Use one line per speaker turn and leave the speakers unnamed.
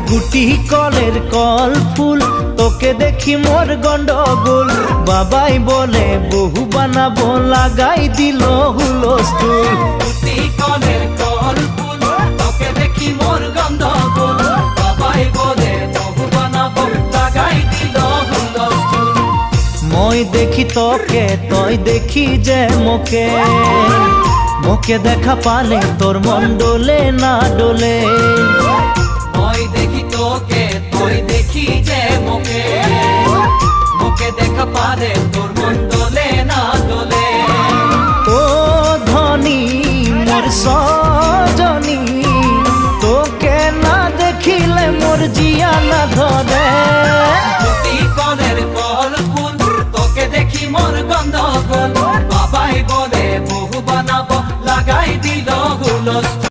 গুটি কলের কল ফুল, তোকে দেখি মোর গন্ডগোল। বাবাই বলে বহু বানাবো, লাগাই দিল হুলস্থুল।
গুটি কলের কল ফুল, তোকে দেখি মোর গন্ডগোল। বাবাই বলে বহু বানাবো, লাগাই দিল হুলস্থুল।
মই দেখি তোকে, তই দেখি যে মোকে, মোকে দেখা পালে তোর মন ডোলে না ডোলে।
মই দেখি তোকে, তুই দেখি যে মোকে, মোকে দেখা পারে তোর মন দোলে না দোলে।
ও ধনী মোর সজনী, তোকে না দেখিলে মোর জিয়া না ধরে।
গুটি কলের কল ফুল, তোকে দেখি মোর গন্ডগোল। বাবাই বলে বহু বানাবো, লাগাই দিল হুলস্থুল।